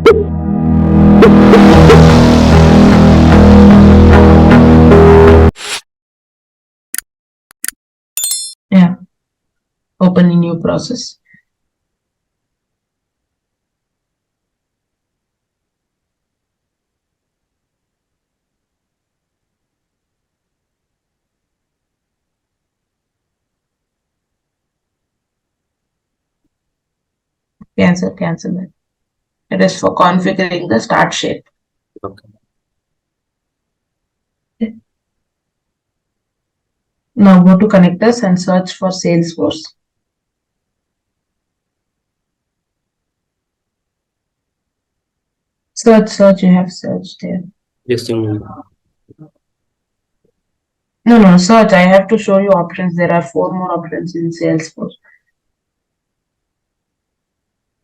Yeah, open a new process. Cancel that. It is for configuring the start shape. Okay. Now go to connectors and search for Salesforce. Search, you have searched there. This thing. No, search. I have to show you options. There are 4 more options in Salesforce.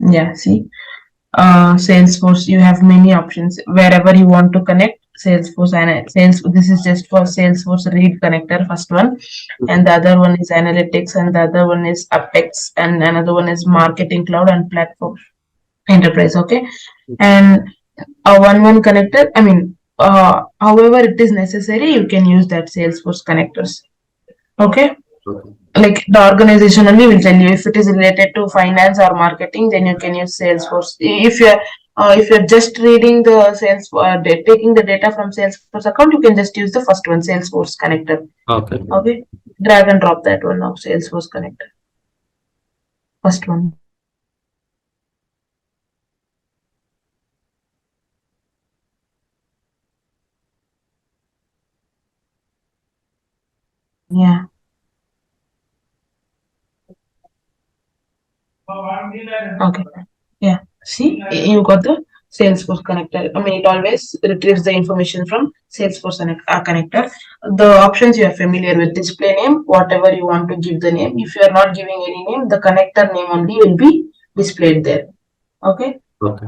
Yeah, see, Salesforce, you have many options wherever you want to connect Salesforce and this is just for Salesforce read connector, first one, and the other one is analytics, and the other one is Apex, and another one is marketing cloud and platform enterprise. Okay, and a one connector, I mean, however it is necessary, you can use that Salesforce connectors. Okay. Like the organization only will tell you if it is related to finance or marketing, then you can use Salesforce. If you're just reading the sales, taking the data from Salesforce account, you can just use the first one, Salesforce connector. Okay. Okay, drag and drop that one now, Salesforce connector, first one. Yeah. Okay. Yeah. See, you got the Salesforce connector. I mean, it always retrieves the information from Salesforce connector. The options you are familiar with: display name, whatever you want to give the name. If you are not giving any name, the connector name only will be displayed there. Okay. Okay.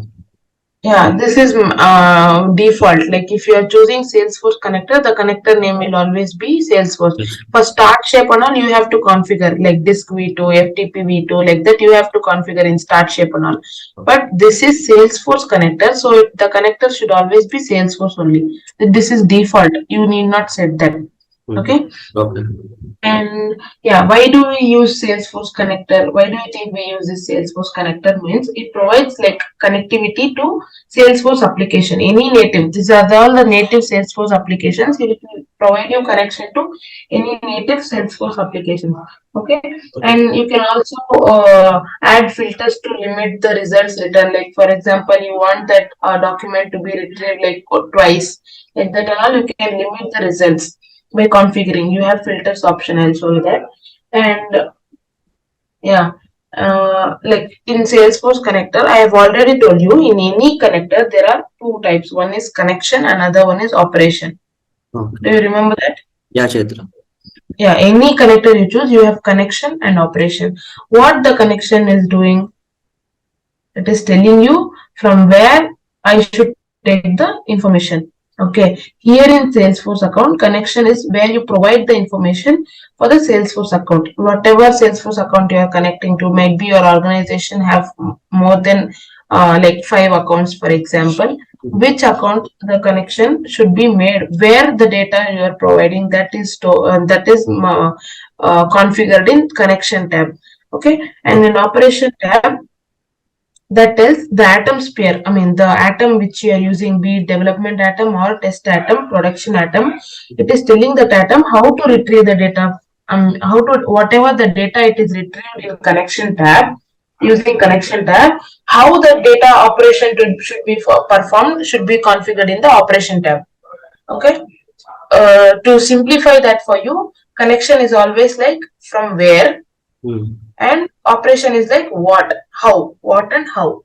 Yeah, this is default. Like if you are choosing Salesforce connector, the connector name will always be Salesforce. Yes. For start shape and all, you have to configure like disk v2, FTP v2, like that you have to configure in start shape and all. But this is Salesforce connector, so the connector should always be Salesforce only. This is default. You need not set that. Okay. Okay. And yeah, why do we use Salesforce connector? Why do you think we use this Salesforce connector? Means it provides like connectivity to Salesforce application, any native. These are all the native Salesforce applications. It will provide you connection to any native Salesforce application. Okay, and you can also add filters to limit the results returned. Like for example, you want that document to be retrieved like twice, like that and all. You can limit the results by configuring. You have filters option, I'll show you that. And yeah, like in Salesforce connector, I have already told you in any connector there are 2 types. One is connection, another one is operation. Okay. Do you remember that? Yeah, Chaitra. Yeah, any connector you choose, you have connection and operation. What the connection is doing, it is telling you from where I should take the information. Okay, here in Salesforce account, connection is where you provide the information for the Salesforce account. Whatever Salesforce account you are connecting to, might be your organization have more than like 5 accounts, for example. Which account the connection should be made, where the data you are providing, that is configured in connection tab. Okay, and in operation tab, that tells the atom sphere, I mean the atom which you are using, be it development atom or test atom, production atom. It is telling that atom how to retrieve the data, how to, whatever the data it is retrieved in connection tab, using connection tab, how the data operation should be performed, should be configured in the operation tab. Okay, to simplify that for you, connection is always like from where, and operation is like what, how, what and how.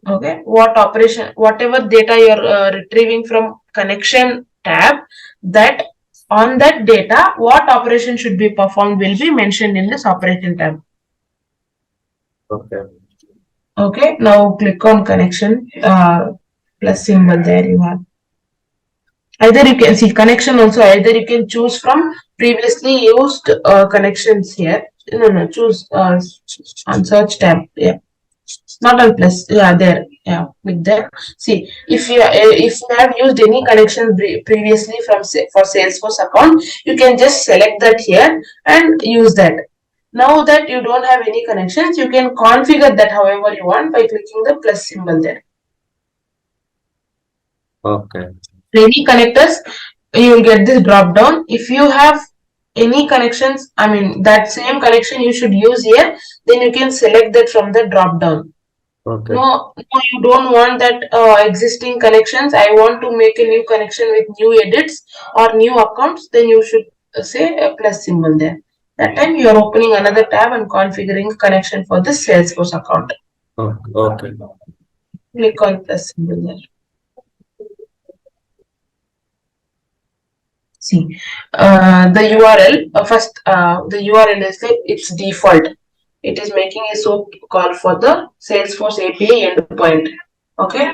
Okay, what operation, whatever data you are retrieving from connection tab, that on that data what operation should be performed will be mentioned in this operation tab. Okay. Okay, now click on connection, plus symbol there you have. Either you can see connection also, either you can choose from previously used connections here. No, choose on search tab. Yeah, Not on plus, yeah, there, yeah, click there. See, if you have used any connection previously from for Salesforce account, you can just select that here and use that. Now that you don't have any connections, you can configure that however you want by clicking the plus symbol there. Okay. Any connectors, you will get this drop down. If you have any connections, I mean that same connection you should use here, then you can select that from the drop down. Okay. No, you don't want that existing connections. I want to make a new connection with new edits or new accounts. Then you should say a plus symbol there. That time you are opening another tab and configuring connection for the Salesforce account. Okay. Click on plus symbol there. See, the URL first. The URL is like its default. It is making a SOAP call for the Salesforce API endpoint. Okay,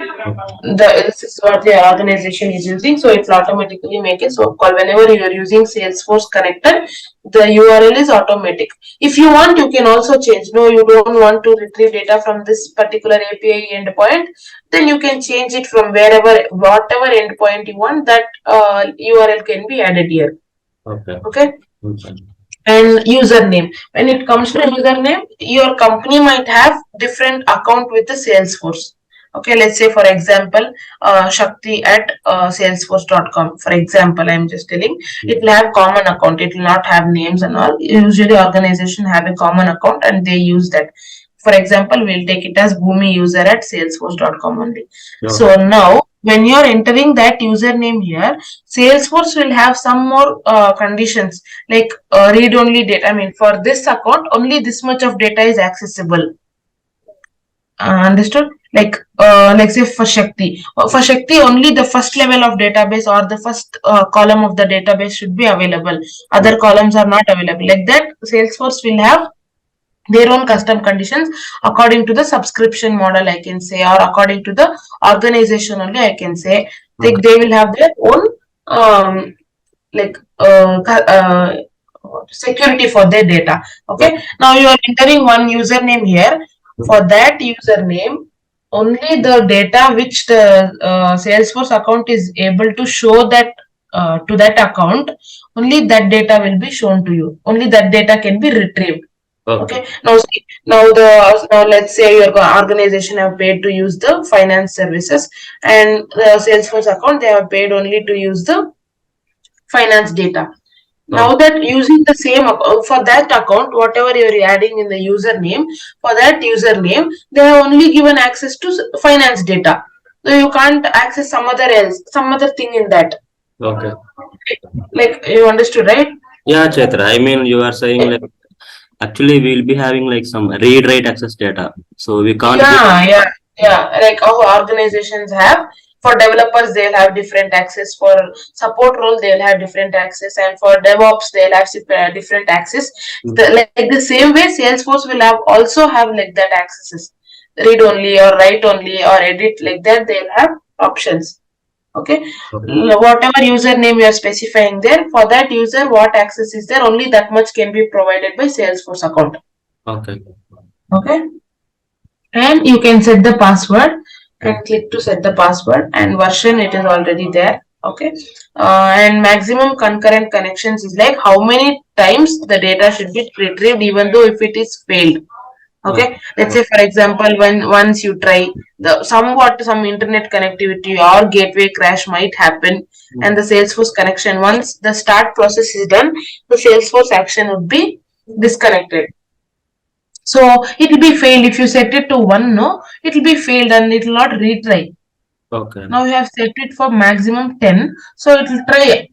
this is what the organization is using, so it will automatically make a SOAP call whenever you are using Salesforce connector. The URL is automatic. If you want, you can also change. No, you don't want to retrieve data from this particular API endpoint, then you can change it from wherever, whatever endpoint you want. That URL can be added here. Okay. And username, when it comes to username, your company might have different account with the Salesforce. Okay, let's say for example Shakti at salesforce.com. For example, I'm just telling, it will have common account, it will not have names and all. Usually organization have a common account and they use that. For example, we'll take it as Boomi user at salesforce.com only. So now when you're entering that username here, Salesforce will have some more conditions like read only data. I mean, for this account, only this much of data is accessible. Understood? Like say for Shakti, only the first level of database or the first column of the database should be available. Other columns are not available. Like that, Salesforce will have their own custom conditions according to the subscription model, I can say, or according to the organization only, I can say. Like they will have their own security for their data. Okay, now you are entering one username here. For that username, only the data which the Salesforce account is able to show that to that account, only that data will be shown to you. Only that data can be retrieved. Okay. Now see, now let's say your organization have paid to use the finance services, and the Salesforce account they have paid only to use the finance data. Now that using the same for that account, whatever you are adding in the username, for that username, they have only given access to finance data. So you can't access some other thing in that. Okay. Like you understood, right? Yeah, Chaitra. I mean, you are saying like actually we'll be having like some read-write access data, so we can't. Yeah. Like how organizations have. For developers, they'll have different access. For support role, they'll have different access, and for DevOps, they'll have different access. Like the same way, Salesforce will also have like that accesses, read only or write only or edit, like that. They'll have options. Okay, whatever username you are specifying there, for that user, what access is there, only that much can be provided by Salesforce account. Okay. And you can set the password and click to set the password, and version, it is already there. Okay, and maximum concurrent connections is like how many times the data should be retrieved even though if it is failed. Okay, let's say for example, when once you try some internet connectivity or gateway crash might happen, and the Salesforce connection, once the start process is done, the Salesforce action would be disconnected. So it will be failed. If you set it to 1, no, it will be failed and it will not retry. Okay. Now you have set it for maximum 10, so it will try.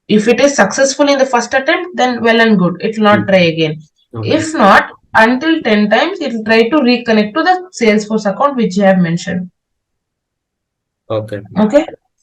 If it is successful in the first attempt, then well and good. It will not try again. If not, until 10 times, it will try to reconnect to the Salesforce account which you have mentioned. Okay.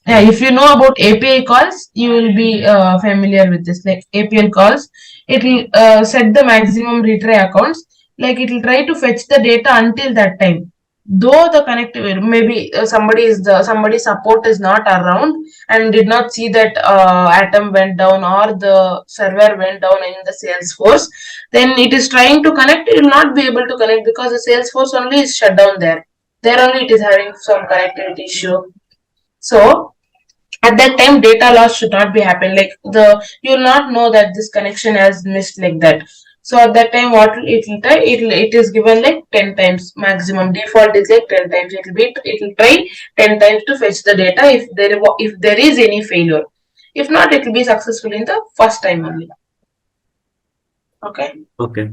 Yeah, if you know about API calls, you will be familiar with this. Like API calls, it will set the maximum retry accounts. Like it will try to fetch the data until that time. though the connectivity maybe somebody support is not around and did not see that atom went down or the server went down in the Salesforce, then it is trying to connect, it will not be able to connect because the Salesforce only is shut down there only it is having some connectivity issue. So at that time data loss should not be happen, like you will not know that this connection has missed like that. So at that time what it will try, it is given like 10 times maximum, default is like 10 times, it will try 10 times to fetch the data if there is any failure. If not, it will be successful in the first time only. Okay. Okay.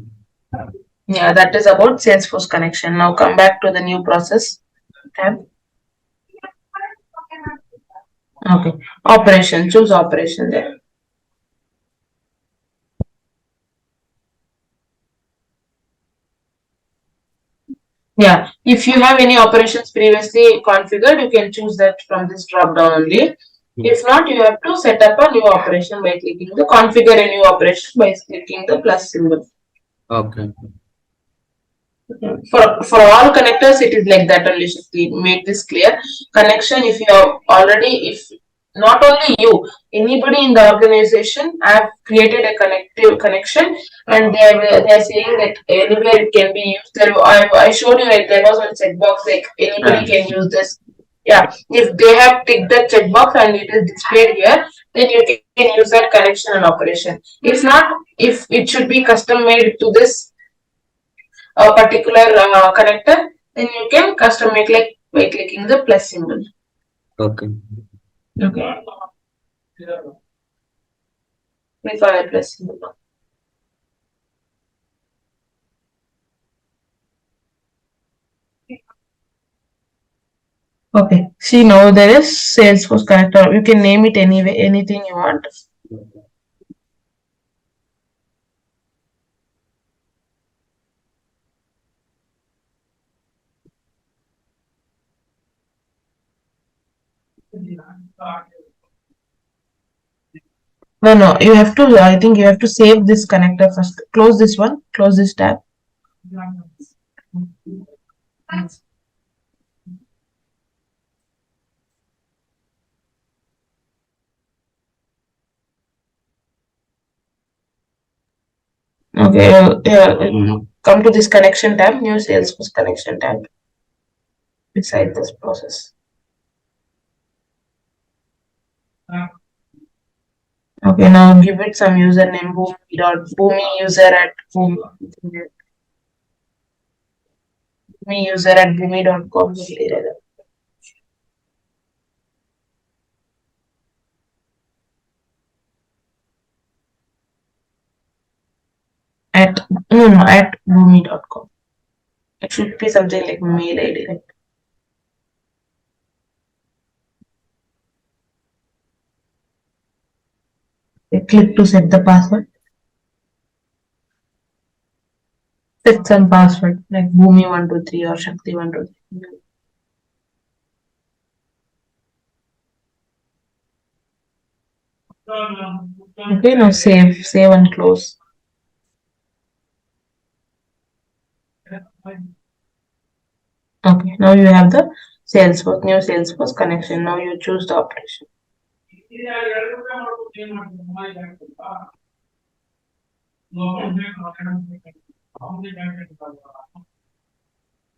Yeah, that is about Salesforce connection. Now come back to the new process tab. Okay, operation, choose operation there. Yeah, if you have any operations previously configured, you can choose that from this drop down only. If not, you have to set up a new operation by clicking the configure a new operation by clicking the plus symbol. Okay. For all connectors, it is like that only. Shakti, make this clear. Connection, if you have already, if not only you, anybody in the organization have created a connective connection, and they are saying that anywhere it can be used. I showed you like there was one checkbox like anybody can use this. Yeah, if they have ticked the checkbox and it is displayed here, then you can use that connection and operation. If not, if it should be custom made to this a particular connector, then you can custom make like by clicking the plus symbol. Okay. Okay. Click on the plus symbol. Okay. See, now there is Salesforce connector. You can name it anyway, anything you want. No, you have to, I think you have to save this connector first. Close this one, close this tab. Okay, come to this connection tab, new Salesforce connection tab beside this process. Okay, now give it some username, Boomi user at boomi.com. At boomi.com. It should be something like mail ID. Right? Click to set the password. Set some password like Boomi123 or Shakti123. Okay, now save and close. Okay, now you have the Salesforce, new Salesforce connection. Now you choose the operation.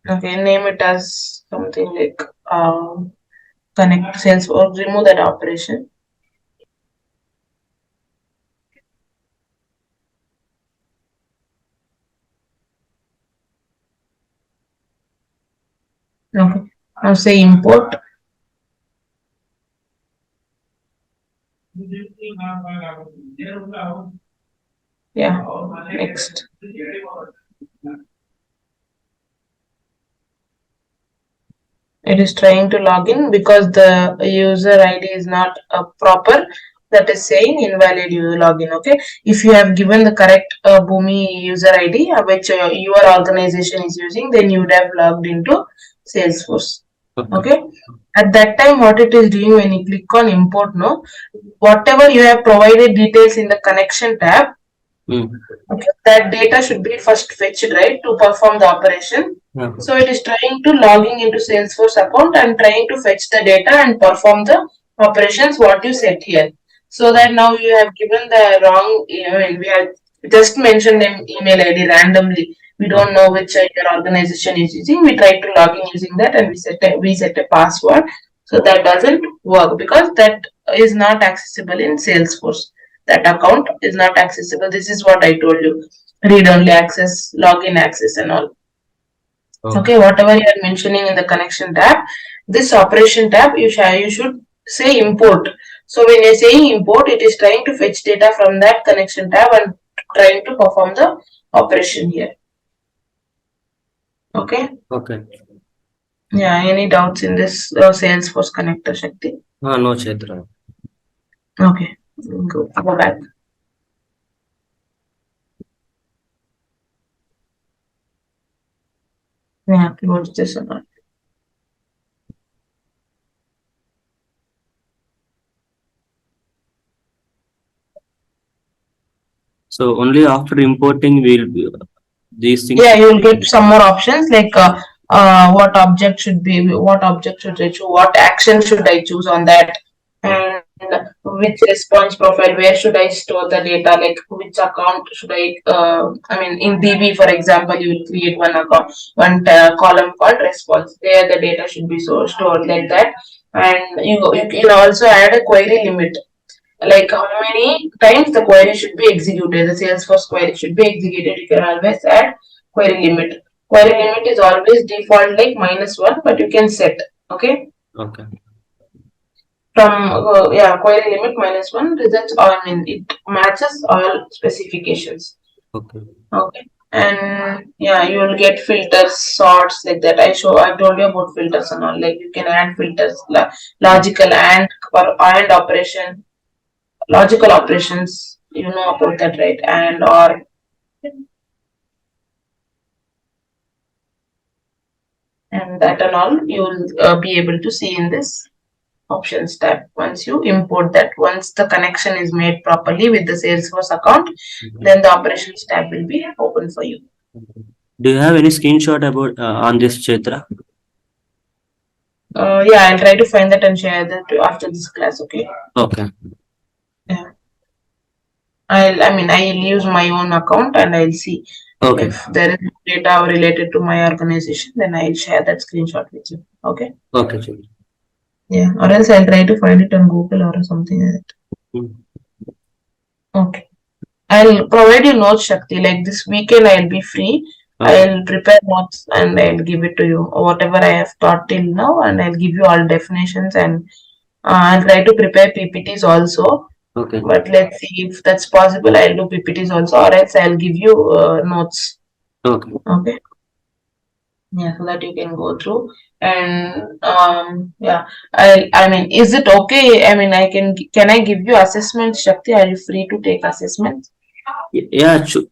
Okay, name it as something like connect Salesforce, remove that operation. Okay, now say import. Yeah, next. It is trying to log in because the user ID is not proper. That is saying invalid login. Okay, if you have given the correct Boomi user ID which your organization is using, then you would have logged into Salesforce. Okay. At that time, what it is doing when you click on import, no, whatever you have provided details in the connection tab, okay, that data should be first fetched, right, to perform the operation. Yeah. So it is trying to logging into Salesforce account and trying to fetch the data and perform the operations what you set here. So that now you have given the wrong email. We have just mentioned an email ID randomly. We don't know which your organization is using. We try to log in using that and we set a password. So that doesn't work because that is not accessible in Salesforce. That account is not accessible. This is what I told you. Read only access, login access and all. Okay. Okay, whatever you are mentioning in the connection tab, this operation tab you should say import. So when you're saying import, it is trying to fetch data from that connection tab and trying to perform the operation here. Okay. Okay. Yeah. Any doubts in this Salesforce connector, Shakti? No, Chaitra. Okay. Go back. Yeah. Watch this or not. So only after importing will be these things. Yeah, you'll get some more options like what object should be, what object should I choose, what action should I choose on that, and which response profile, where should I store the data, like which account should I mean, in DB, for example, you will create one account, one column called response. There the data should be stored like that. And you can also add a query limit, like how many times the query should be executed, the Salesforce query should be executed. You can always add query limit. Query limit is always default like -1, but you can set. Okay. Okay. From yeah, query limit -1 results. I mean, it matches all specifications. Okay. Okay. And yeah, you will get filters, sorts like that. I told you about filters and all. Like you can add filters, logical and operation, logical operations. You know about that, right? And or and that and all you'll be able to see in this options tab once you import that. Once the connection is made properly with the Salesforce account, then the operations tab will be open for you. Do you have any screenshot about on this, Chaitra? Yeah, I'll try to find that and share that after this class. Okay. Okay. Yeah. I'll use my own account and I'll see Okay. if there is data related to my organization, then I'll share that screenshot with you. Okay. Okay, Chaitra. Yeah, or else I'll try to find it on Google or something like that. Okay. I'll provide you notes, Shakti. Like this weekend, I'll be free. I'll prepare notes and I'll give it to you. Whatever I have taught till now, and I'll give you all definitions and I'll try to prepare PPTs also. Okay. But let's see if that's possible. I'll do PPTs also, or else I'll give you notes. Okay. Okay. Yeah, so that you can go through. And yeah, I mean, is it okay? I mean, can I give you assessments, Shakti? Are you free to take assessments? Yeah, sure,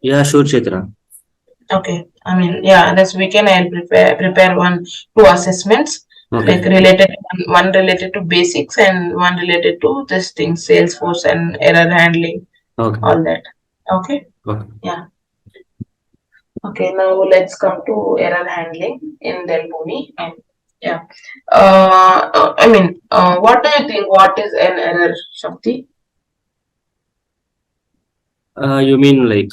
Chaitra. Okay. I mean, yeah, this weekend I'll prepare two assessments, Okay. like one related to basics and one related to this thing, Salesforce and error handling, Okay. all that. Okay. Okay. Yeah. Okay. Now let's come to error handling in Dell Boomi. And yeah. What do you think? What is an error, Shakti? You mean like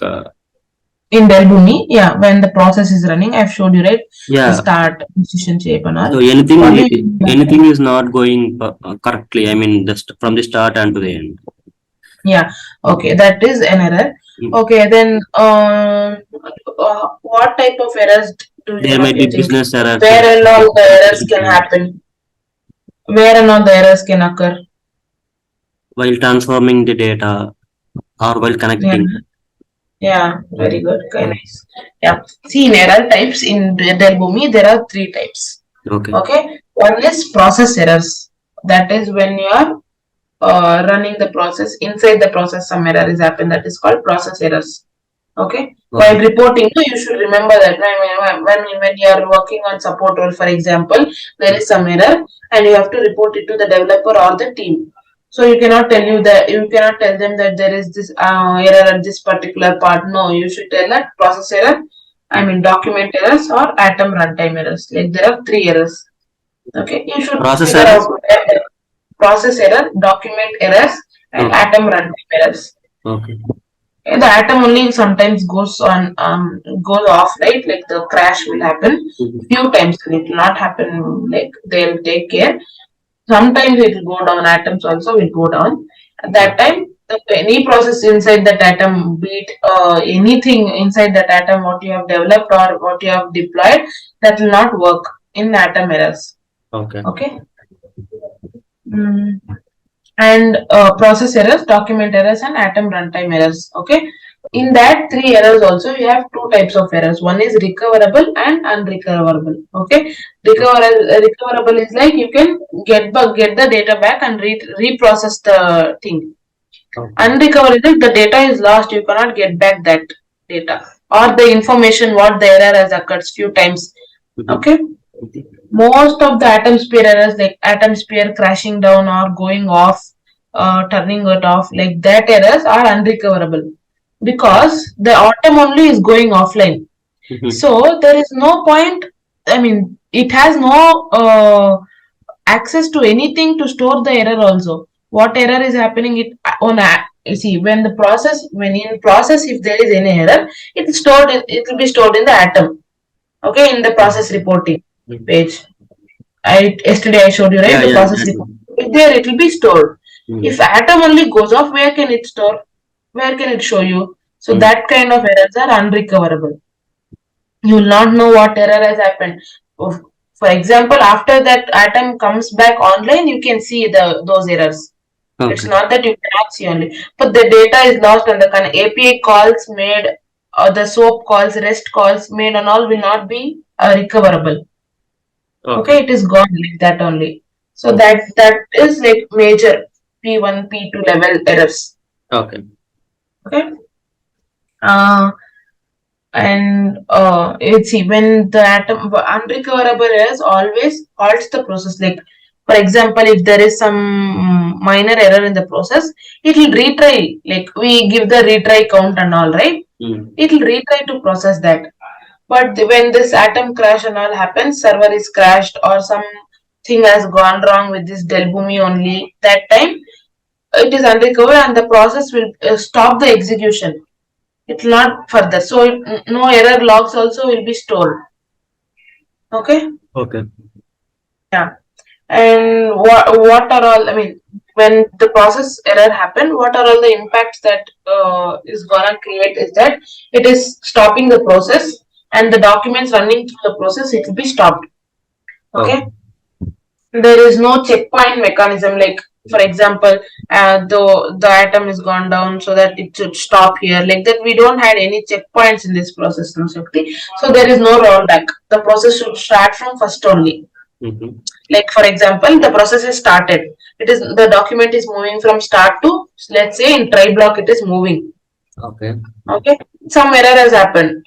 In Dell Boomi, yeah, when the process is running, I've showed you, right? yeah. The start, decision shape and all. So anything is not going correctly. I mean, just from the start and to the end. Yeah. Okay, that is an error. Okay, then what type of errors do there might be business errors. Where and all the errors can happen? Where and all the errors can occur? While transforming the data or while connecting. Yeah, very good. Okay, nice. Yeah. See, in error types in Dell Boomi, there are 3 types. Okay. Okay. One is process errors. That is when you are running the process, inside the process some error is happened, that is called process errors. Okay. While reporting, you should remember that when you are working on support role, for example, there is some error and you have to report it to the developer or the team. So you cannot tell them that there is this error at this particular part. No, you should tell that process error. I mean document errors or atom runtime errors. Like there are three errors. Okay, you should Process figure errors. out process error, document errors, and Okay. atom runtime errors. Okay. The atom only sometimes goes off, right? Like the crash will happen Mhm. few times. It will not happen like they'll take care. Sometimes it will go down. Atoms also will go down. At that Okay. time, any process inside that atom, be it anything inside that atom, what you have developed or what you have deployed, that will not work in atom errors. Okay. Okay. Mm. And process errors, document errors, and atom runtime errors. Okay. In that three errors also you have two types of errors. One is recoverable and unrecoverable. Okay. Recoverable is like you can get the data back and reprocess the thing. Okay. Unrecoverable, the data is lost. You cannot get back that data or the information what the error has occurred few times. Mhm. Okay. Okay. Most of the atom sphere errors, like atom sphere crashing down or going off, turning it off, like that errors are unrecoverable because the atom only is going offline. Mhm. So there is no point. I mean, it has no access to anything to store the error. Also, what error is happening? It on you see when in process if there is any error, it's stored. It will be stored in the atom. Okay, in the process reporting Mhm. page. Yesterday I showed you, right, Yeah, the yeah. process report. There it will be stored. If Mhm. atom only goes off, where can it store? Where can it show you? So Mhm. that kind of errors are unrecoverable. You will not know what error has happened. For example, after that atom comes back online, you can see those errors. It's Okay. not that you cannot see only, but the data is lost and the kind of API calls made, or the SOAP calls, REST calls made, and all will not be recoverable. Okay. Okay, it is gone like that only. So Okay. that is like major P1, P2 level errors. Okay. Okay. Uh, and let's see, when the atom unrecoverable errors always halts the process. Like for example, if there is some minor error in the process, it will retry. Like we give the retry count and all, right? Mm. It will retry to process that. But when this atom crash and all happens, server is crashed or something has gone wrong with this Dell Boomi only. That time it is unrecovered and the process will stop the execution. It will not further. So no error logs also will be stored. Okay. Okay. Yeah. And what are all? I mean, when the process error happen, what are all the impacts that is gonna create? Is that it is stopping the process and the documents running through the process, it will be stopped. Okay. Okay. There is no checkpoint mechanism. Like for example, the atom is gone down, so that it should stop here. Like that, we don't have any checkpoints in this process, no Shakti. So there is no rollback. The process should start from first only. Mhm. Like for example, the process is started. It is the document is moving from start to, let's say in try block it is moving. Okay. Okay, some error has happened.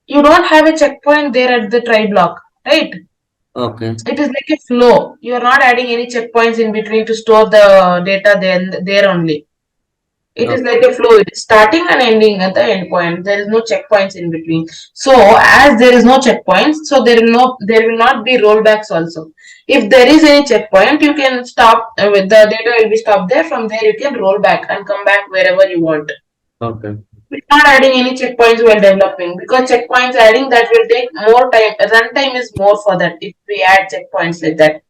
You don't have a checkpoint there at the try block, right? Okay. It is like a flow. You are not adding any checkpoints in between to store the data there only. It is Okay. like a flow. It is starting and ending at the end point. There is no checkpoints in between. So as there is no checkpoints, so there will not be rollbacks also. If there is any checkpoint, you can stop with the data will be stopped there. From there you can roll back and come back wherever you want. Okay. We're not adding any checkpoints while developing because checkpoints adding that will take more time. Runtime is more for that if we add checkpoints like that.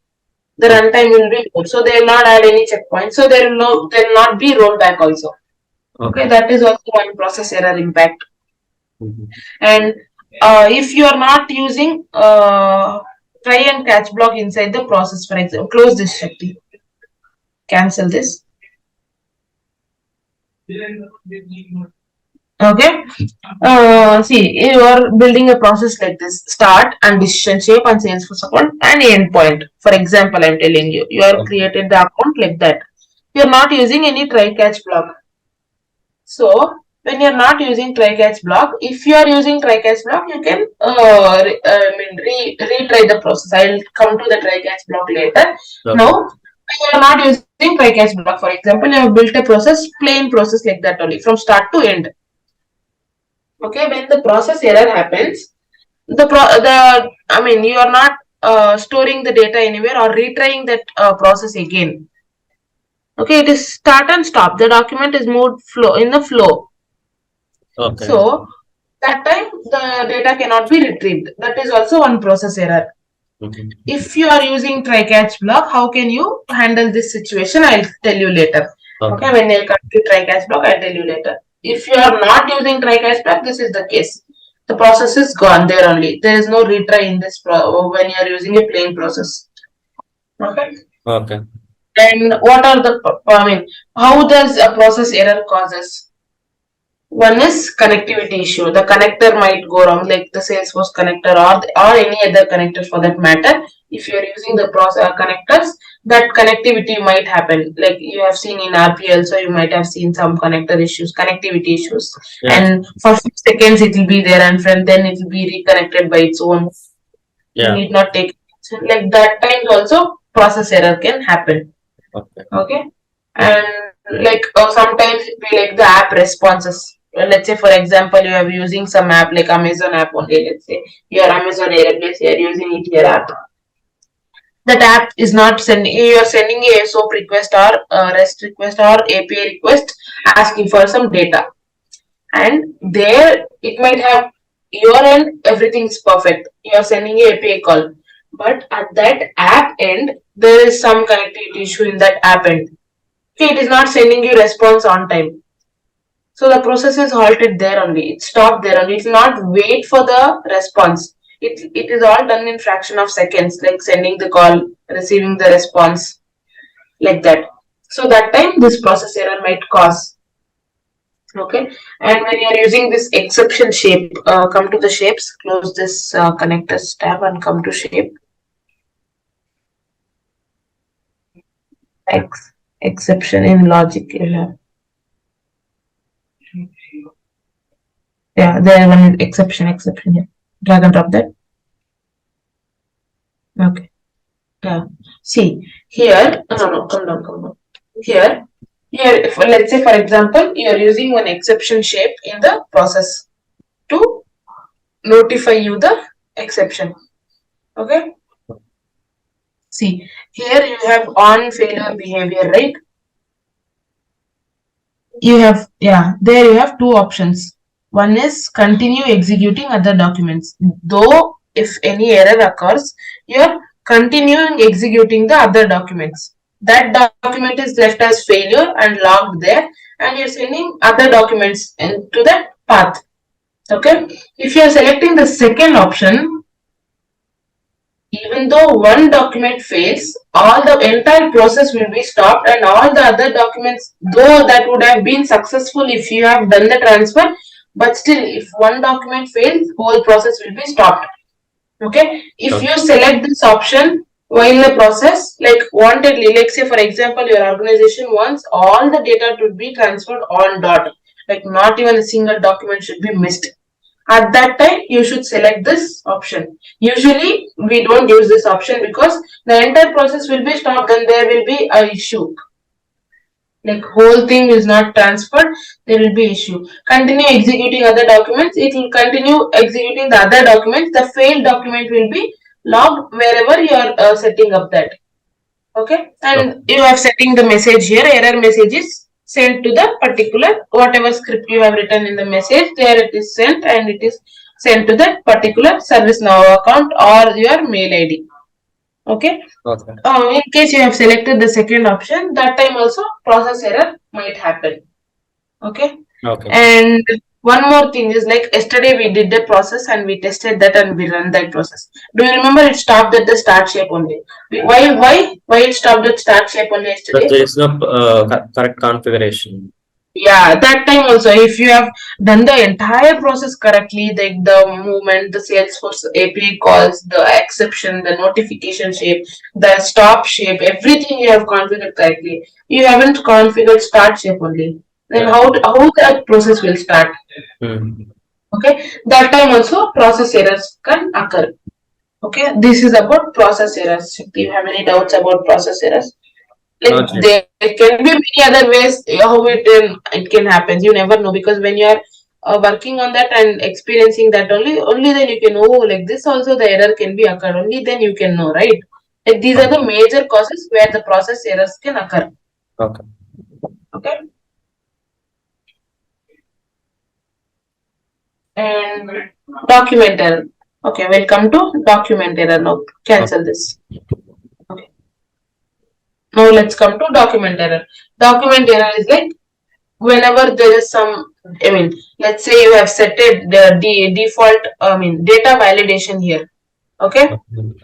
The Okay. runtime will be more. So they will not add any checkpoints. So there will not be rollback also. Okay, Okay. that is also one process error impact. Mhm. And if you are not using try and catch block inside the process, for example, close this Shakti, cancel this. Okay. See, you are building a process like this: start and decision shape and Salesforce account and endpoint. For example, I'm telling you, you are Okay. created the account like that. You're not using any try catch block. So when you're not using try catch block, if you are using try catch block, you can retry the process. I'll come to the try catch block later. Okay. Now, when you are not using try catch block, for example, you have built a process, plain process like that only from start to end. Okay, when the process error happens, you are not storing the data anywhere or retrying that process again. Okay, it is start and stop. The document is moved flow in the flow. Okay. So that time the data cannot be retrieved. That is also one process error. Mhm. If you are using try catch block, how can you handle this situation? I'll tell you later. Okay, when you come to try catch block, I'll tell you later. If you are not using try catch block, this is the case. The process is gone there only. There is no retry in this when you are using a plain process. Okay. Okay. And what are the how does a process error causes? One is connectivity issue. The connector might go wrong, like the Salesforce connector or any other connector for that matter. If you are using the process connectors, that connectivity might happen. Like you have seen in RPL, so you might have seen some connector issues, connectivity issues. Yeah. And for few seconds it will be there, and then it will be reconnected by its own. You Yeah. need not take like that times also process error can happen. Okay. Okay, and like sometimes it be like the app responses. Let's say for example you are using some app like Amazon app only. Let's say your Amazon Airplace, you are using it your app. That app is not sending, you are sending a SOAP request or a REST request or API request asking for some data, and there it might have your end everything is perfect, you are sending a API call, but at that app end there is some connectivity issue in that app end. Okay, it is not sending you response on time, so the process is halted there only, it stopped there only, it will not wait for the response. It is all done in fraction of seconds, like sending the call, receiving the response, like that. So that time this process error might cause. Okay, and when you are using this exception shape, come to the shapes, close this connectors tab and come to shape. Exception in logic you have. Yeah, there one exception here. Drag and drop that. Okay. Yeah. See here. No, come down. Here, if, let's say for example, you are using one exception shape in the process to notify you the exception. Okay. See, here you have on failure behavior, right? You have, yeah, there you have two options. One is continue executing other documents. Though if any error occurs, you're continuing executing the other documents. That document is left as failure and logged there, and you're sending other documents into that path. Okay. If you're selecting the second option, even though one document fails, all the entire process will be stopped and all the other documents, though that would have been successful if you have done the transfer, but still if one document fails, whole process will be stopped. Okay, if you select this option while the process, like wantedly, like say for example your organization wants all the data to be transferred on dot, like not even a single document should be missed, at that time you should select this option. Usually we don't use this option because the entire process will be stopped and there will be a issue, like whole thing is not transferred, there will be issue. Continue executing other documents, it will continue executing the other documents, the failed document will be logged wherever you are setting up that. Okay, and you are setting the message here, error message is sent to the particular whatever script you have written in the message, there it is sent and it is sent to that particular ServiceNow account or your mail ID. Okay. In case you have selected the second option, that time also process error might happen. Okay. And one more thing is, like yesterday we did the process and we tested that and we run that process. Do you remember it stopped at the start shape only? Why it stopped at start shape only yesterday? There is no correct configuration. Yeah, that time also, if you have done the entire process correctly, like the movement, the Salesforce API calls, the exception, the notification shape, the stop shape, everything you have configured correctly. You haven't configured start shape only. Then how that process will start? Okay, that time also process errors can occur. Okay, this is about process errors. Do you have any doubts about process errors? Like there can be many other ways how it can happen. You never know, because when you are working on that and experiencing that only then you can know, like this also the error can be occurred, only then you can know, right? Like these are the major causes where the process errors can occur. Okay. Okay. And document error. Okay, we'll come to document error now. Cancel this. Okay. Now let's come to document error. Document error is like whenever there is some, I mean, let's say you have set the default, data validation here. Okay,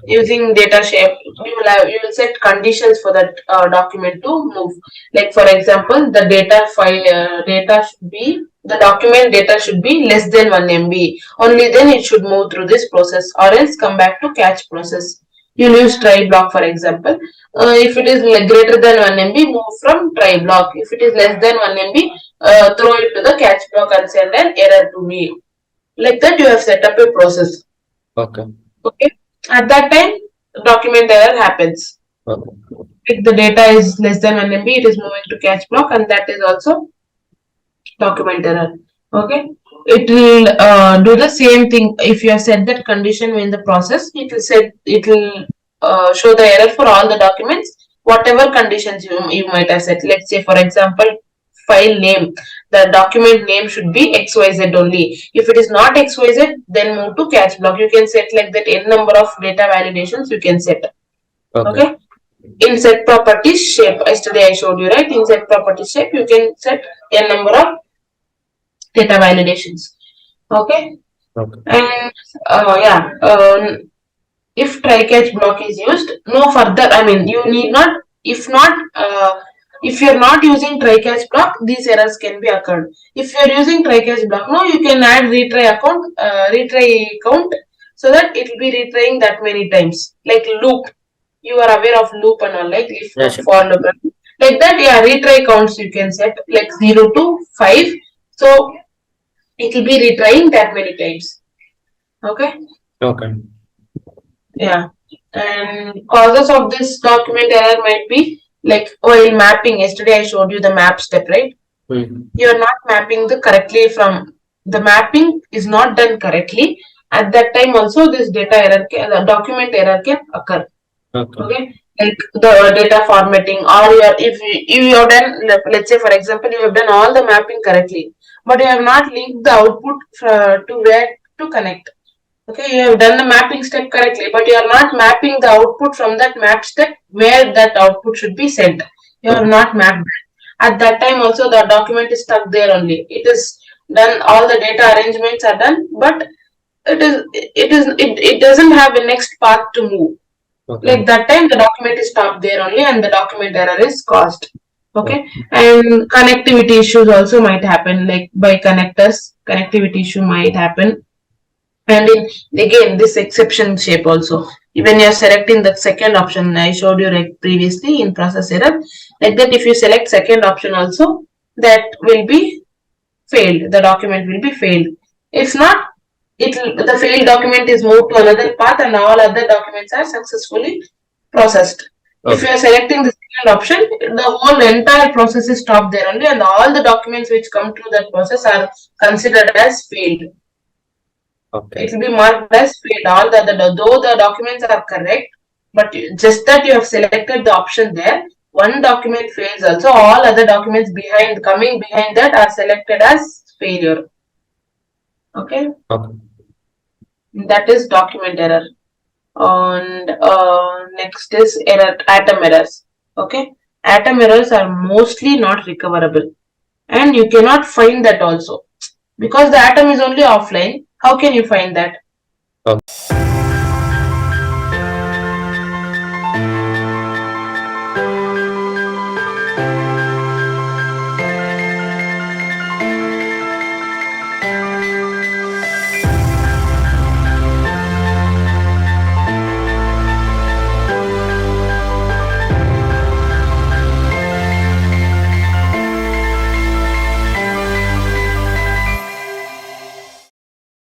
using data shape, you will set conditions for that document to move. Like for example, the data file data should be the document data should be less than 1 MB. Only then it should move through this process, or else come back to catch process. You'll use try block for example. If it is greater than 1 MB, move from try block. If it is less than 1 MB, throw it to the catch block and send an error to me. Like that, you have set up a process. Okay. Okay. At that time, document error happens. Okay. If the data is less than 1 MB, it is moving to catch block, and that is also document error. Okay. It will do the same thing. If you have set that condition in the process, it will show the error for all the documents, whatever conditions you might have set. Let's say, for example, file name, the document name should be XYZ only. If it is not XYZ, then move to catch block. You can set like that n number of data validations you can set. Okay. In set properties shape, yesterday I showed you, right? In set properties shape, you can set n number of data validations. Okay. And if try catch block is used, no further, you need not, if you're not using try catch block, these errors can be occurred. If you're using try catch block, no, you can add retry count, so that it will be retrying that many times. Like loop, you are aware of loop and all, like if for loop, like that, yeah, retry counts you can set like 0 to 5. So it will be retrying that many times. Okay. Okay. Yeah. And causes of this document error might be like while mapping. Yesterday I showed you the map step, right? You're not mapping the mapping is not done correctly. At that time also this data error, the document error can occur. Okay. Like the data formatting, or if you have done, let's say for example, you have done all the mapping correctly, but you have not linked the output to where to connect. Okay, you have done the mapping step correctly, but you are not mapping the output from that map step where that output should be sent. You have not mapped. At that time also the document is stuck there only. It is done, all the data arrangements are done, but it doesn't have a next path to move. Like that time the document is stopped there only and the document error is caused. Okay. And connectivity issues also might happen, like by connectors, connectivity issue might happen. And again, this exception shape also, when you are selecting the second option, I showed you like previously in process error, like that if you select second option also, that will be failed, the document will be failed. If not, the failed document is moved to another path and all other documents are successfully processed. If you are selecting the second option, the whole entire process is stopped there only, and all the documents which come through that process are considered as failed. Okay. It will be marked as failed. All though the documents are correct, but just that you have selected the option there, one document fails also, all other documents coming behind that are selected as failure. Okay. That is document error. And next is atom errors. Okay. Atom errors are mostly not recoverable, and you cannot find that also, because the atom is only offline. How can you find that?